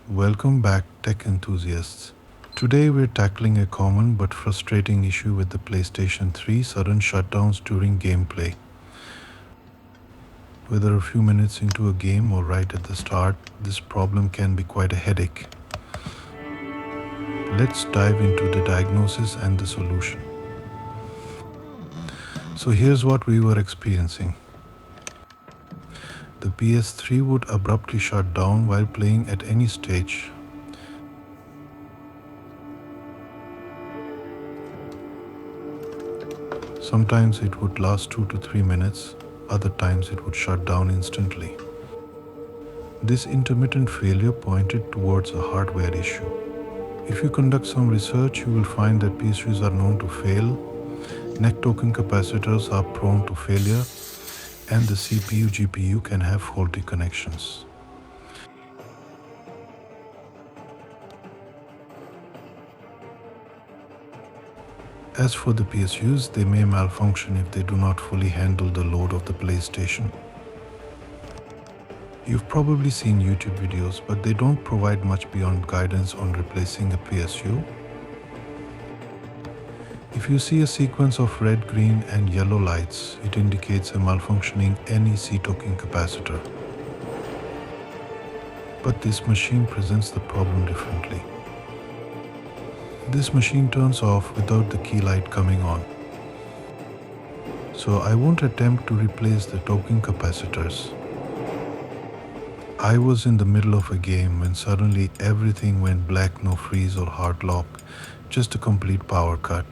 Welcome back, tech enthusiasts. Today we're tackling a common but frustrating issue with the PlayStation 3 sudden shutdowns during gameplay. Whether a few minutes into a game or right at the start, this problem can be quite a headache. Let's dive into the diagnosis and the solution. So here's what we were experiencing. The PS3 would abruptly shut down while playing at any stage. Sometimes it would last 2 to 3 minutes, other times it would shut down instantly. This intermittent failure pointed towards a hardware issue. If you conduct some research, you will find that PSUs are known to fail, NEC token capacitors are prone to failure, and the CPU-GPU can have faulty connections. As for the PSUs, they may malfunction if they do not fully handle the load of the PlayStation. You've probably seen YouTube videos, but they don't provide much beyond guidance on replacing a PSU. If you see a sequence of red, green, and yellow lights, it indicates a malfunctioning NEC token capacitor. But this machine presents the problem differently. This machine turns off without the key light coming on. So I won't attempt to replace the token capacitors. I was in the middle of a game when suddenly everything went black, no freeze or hard lock, just a complete power cut.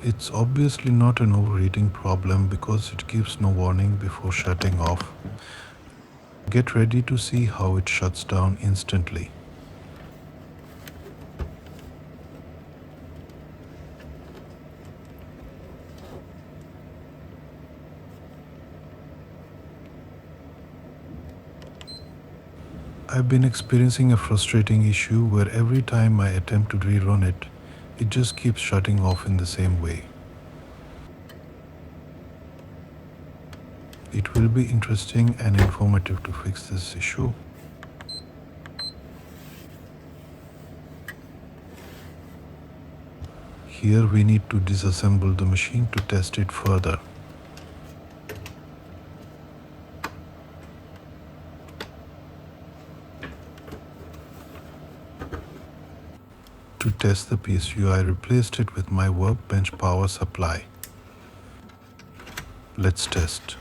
It's obviously not an overheating problem because it gives no warning before shutting off. Get ready to see how it shuts down instantly. I've been experiencing a frustrating issue where every time I attempt to rerun it, it just keeps shutting off in the same way. It will be interesting and informative to fix this issue. Here we need to disassemble the machine to test it further. To test the PSU, I replaced it with my workbench power supply. Let's test.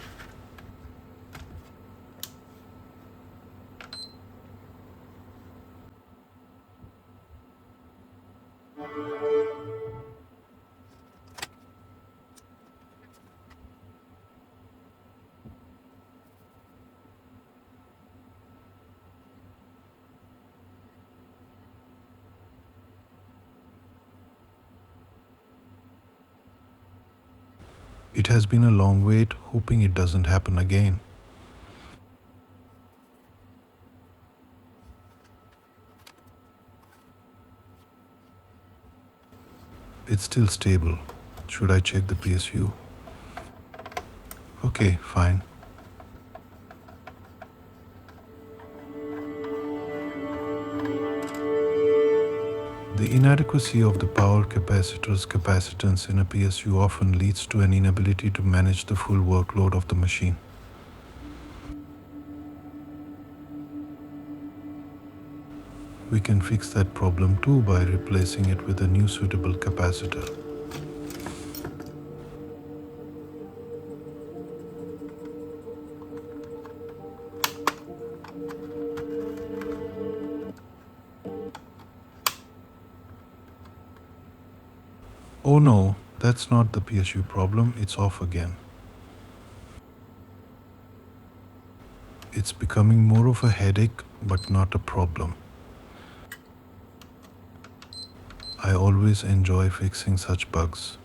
It has been a long wait, hoping it doesn't happen again. It's still stable. Should I check the PSU? Okay, fine. The inadequacy of the power capacitor's capacitance in a PSU often leads to an inability to manage the full workload of the machine. We can fix that problem too by replacing it with a new suitable capacitor. Oh no, that's not the PSU problem, it's off again. It's becoming more of a headache, but not a problem. I always enjoy fixing such bugs.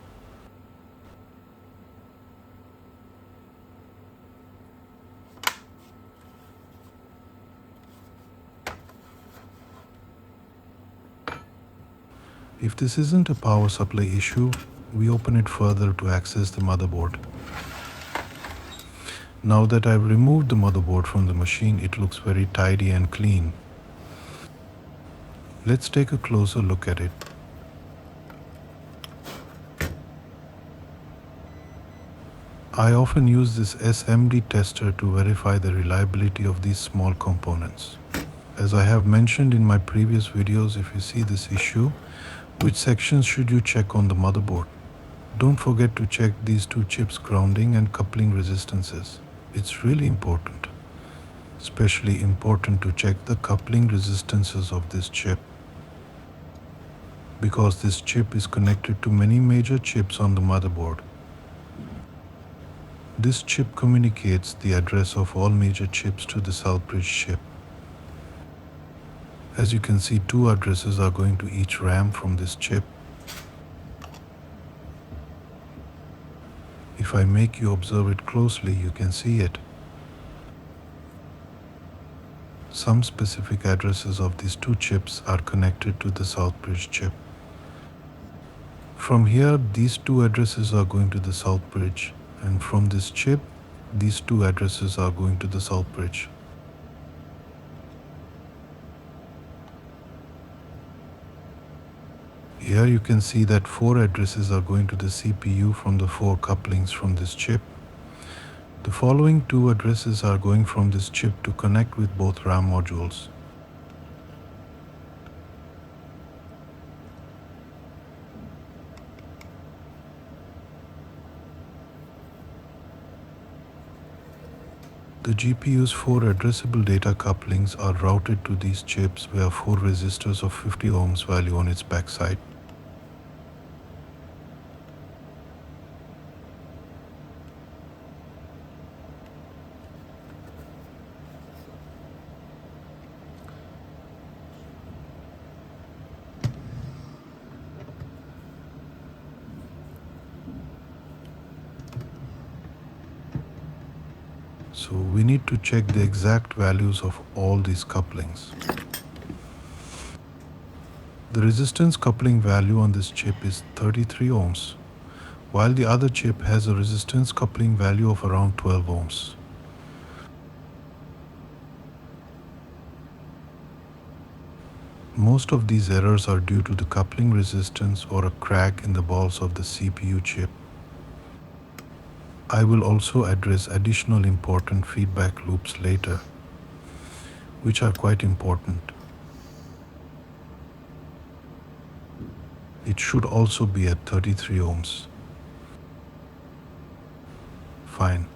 If this isn't a power supply issue, we open it further to access the motherboard. Now that I've removed the motherboard from the machine, it looks very tidy and clean. Let's take a closer look at it. I often use this SMD tester to verify the reliability of these small components. As I have mentioned in my previous videos, if you see this issue, which sections should you check on the motherboard? Don't forget to check these two chips' grounding and coupling resistances. It's really important. Especially important to check the coupling resistances of this chip, because this chip is connected to many major chips on the motherboard. This chip communicates the address of all major chips to the Southbridge chip. As you can see, two addresses are going to each RAM from this chip. If I make you observe it closely, you can see it. Some specific addresses of these two chips are connected to the Southbridge chip. From here, these two addresses are going to the Southbridge, and from this chip, these two addresses are going to the Southbridge. Here you can see that 4 addresses are going to the CPU from the 4 couplings from this chip. The following 2 addresses are going from this chip to connect with both RAM modules. The GPU's 4 addressable data couplings are routed to these chips via 4 resistors of 50 ohms value on its backside. So we need to check the exact values of all these couplings. The resistance coupling value on this chip is 33 ohms, while the other chip has a resistance coupling value of around 12 ohms. Most of these errors are due to the coupling resistance or a crack in the balls of the CPU chip. I will also address additional important feedback loops later, which are quite important. It should also be at 33 ohms. Fine.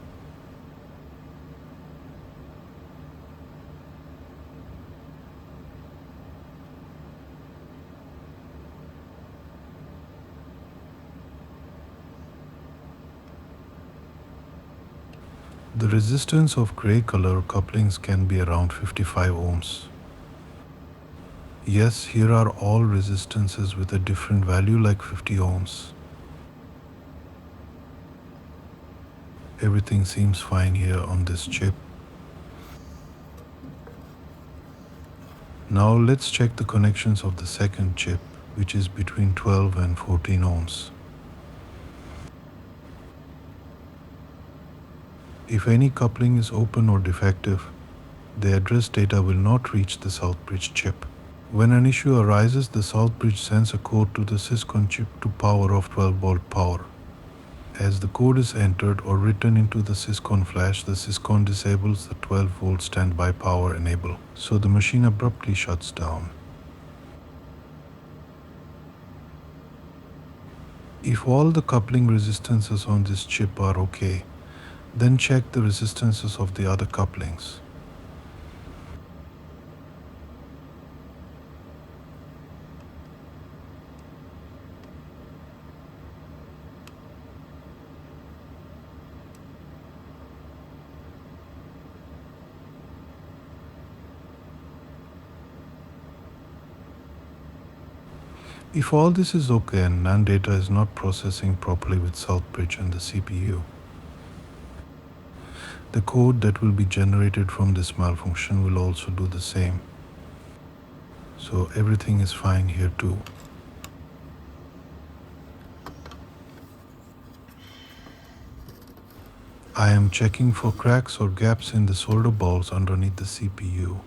The resistance of gray color couplings can be around 55 ohms. Yes, here are all resistances with a different value like 50 ohms. Everything seems fine here on this chip. Now let's check the connections of the second chip, which is between 12 and 14 ohms. If any coupling is open or defective, the address data will not reach the Southbridge chip. When an issue arises, the Southbridge sends a code to the Syscon chip to power off 12-volt power. As the code is entered or written into the Syscon flash, the Syscon disables the 12-volt standby power enable, so the machine abruptly shuts down. If all the coupling resistances on this chip are okay, then check the resistances of the other couplings. If all this is okay and NAND data is not processing properly with Southbridge and the CPU, the code that will be generated from this malfunction will also do the same. So everything is fine here too. I am checking for cracks or gaps in the solder balls underneath the CPU.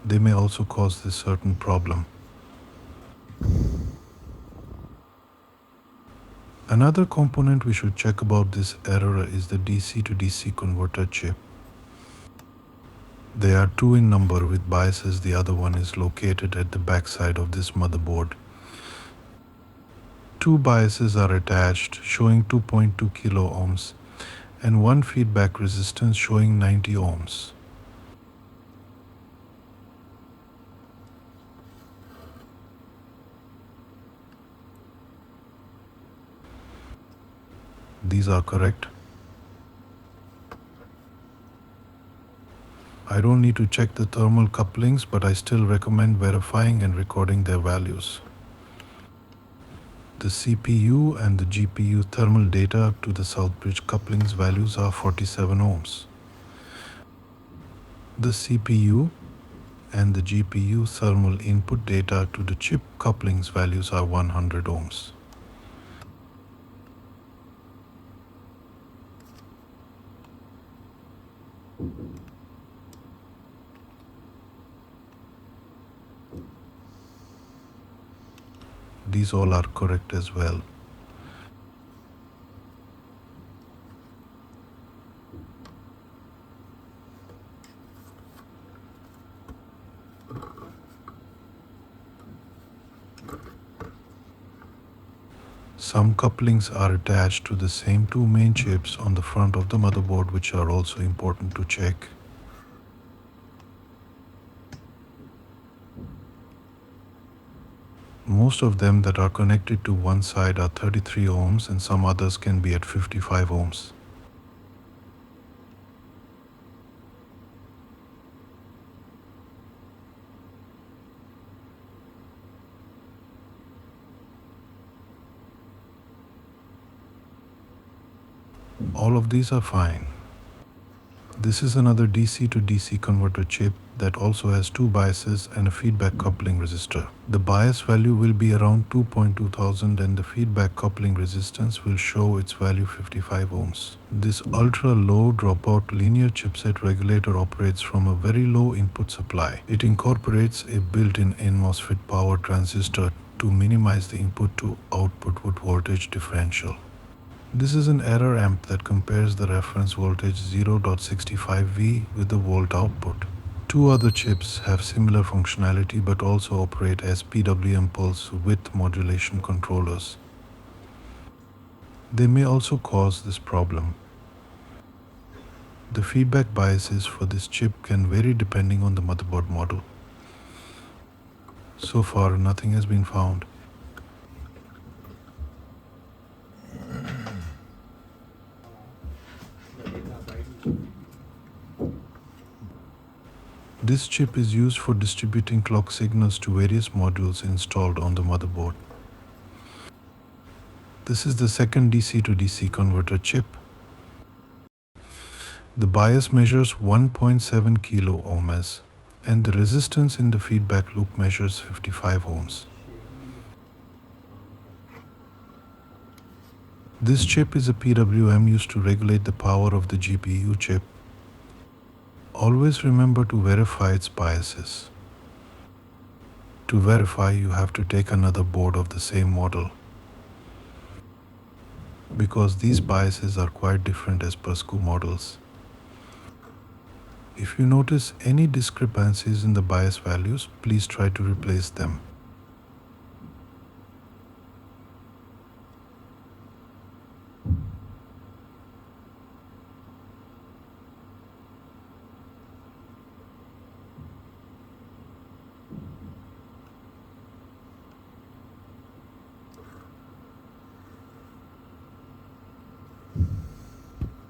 They may also cause this certain problem. Another component we should check about this error is the DC to DC converter chip. They are two in number with biases. The other one is located at the back side of this motherboard. Two biases are attached showing 2.2 kilo ohms and one feedback resistance showing 90 ohms. These are correct. I don't need to check the thermal couplings, but I still recommend verifying and recording their values. The CPU and the GPU thermal data to the south bridge couplings values are 47 ohms. The CPU and the GPU thermal input data to the chip couplings values are 100 ohms. These all are correct as well. Some couplings are attached to the same two main chips on the front of the motherboard, which are also important to check. Most of them that are connected to one side are 33 ohms and some others can be at 55 ohms. All of these are fine. This is another DC to DC converter chip that also has two biases and a feedback coupling resistor. The bias value will be around 2,200 and the feedback coupling resistance will show its value 55 ohms. This ultra low dropout linear chipset regulator operates from a very low input supply. It incorporates a built-in NMOSFET power transistor to minimize the input to output voltage differential. This is an error amp that compares the reference voltage 0.65V with the volt output. Two other chips have similar functionality but also operate as PWM pulse width modulation controllers. They may also cause this problem. The feedback biases for this chip can vary depending on the motherboard model. So far, nothing has been found. This chip is used for distributing clock signals to various modules installed on the motherboard. This is the second DC to DC converter chip. The bias measures 1.7 kilo ohms and the resistance in the feedback loop measures 55 ohms. This chip is a PWM used to regulate the power of the GPU chip. Always remember to verify its biases. To verify, you have to take another board of the same model, because these biases are quite different as per SKU models. If you notice any discrepancies in the bias values, please try to replace them.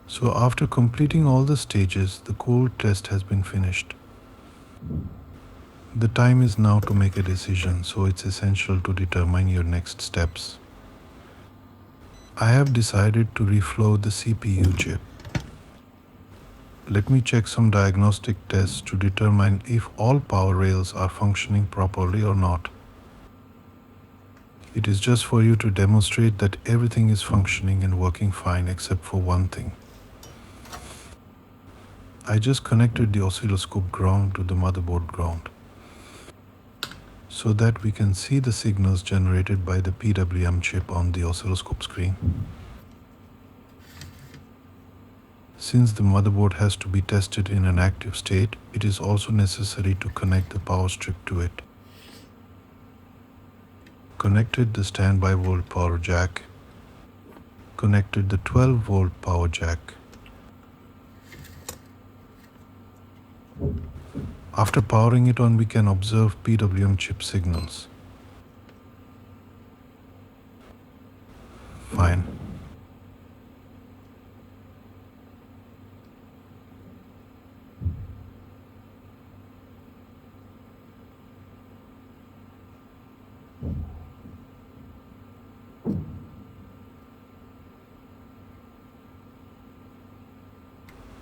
So after completing all the stages, the cold test has been finished. The time is now to make a decision, so it's essential to determine your next steps. I have decided to reflow the CPU chip. Let me check some diagnostic tests to determine if all power rails are functioning properly or not. It is just for you to demonstrate that everything is functioning and working fine except for one thing. I just connected the oscilloscope ground to the motherboard ground. so that we can see the signals generated by the PWM chip on the oscilloscope screen. Since the motherboard has to be tested in an active state, it is also necessary to connect the power strip to it. Connected the standby volt power jack. Connected the 12-volt power jack. After powering it on, we can observe PWM chip signals. Fine.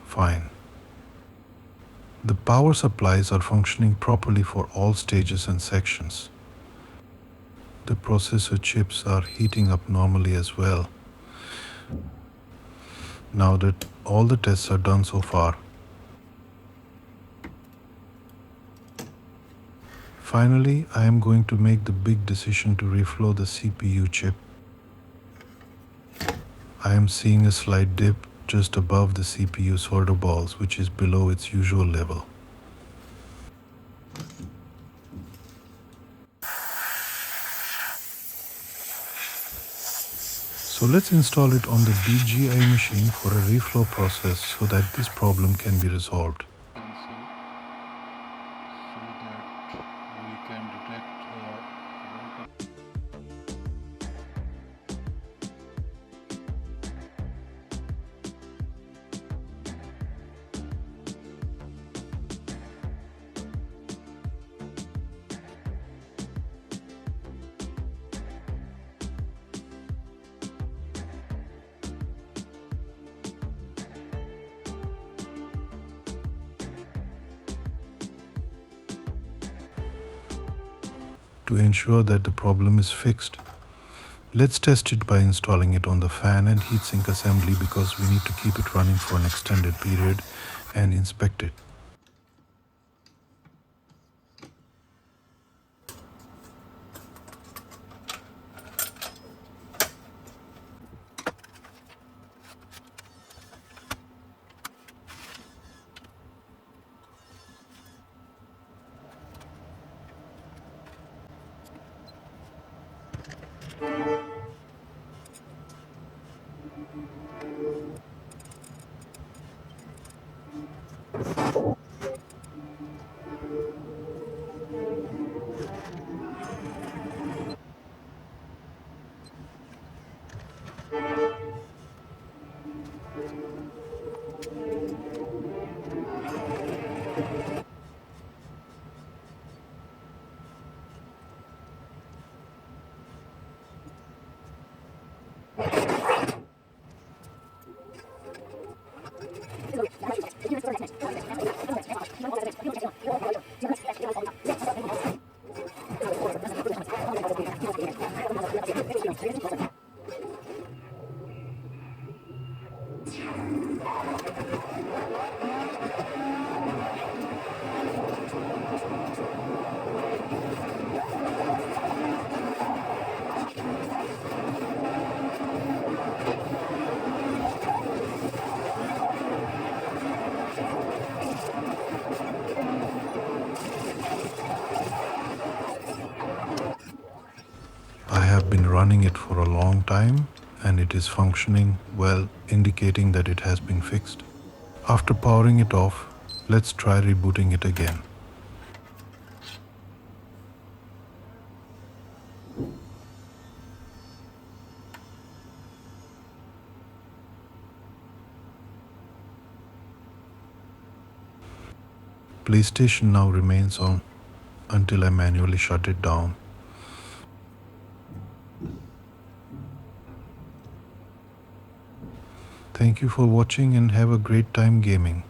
Fine. The power supplies are functioning properly for all stages and sections. The processor chips are heating up normally as well. Now that all the tests are done so far, finally I am going to make the big decision to reflow the CPU chip. I am seeing a slight dip just above the CPU solder balls, which is below its usual level. So let's install it on the BGI machine for a reflow process so that this problem can be resolved. To ensure that the problem is fixed, let's test it by installing it on the fan and heatsink assembly, because we need to keep it running for an extended period and inspect it. I have been running it for a long time and it is functioning well, indicating that it has been fixed. After powering it off, let's try rebooting it again. PlayStation now remains on until I manually shut it down. Thank you for watching and have a great time gaming.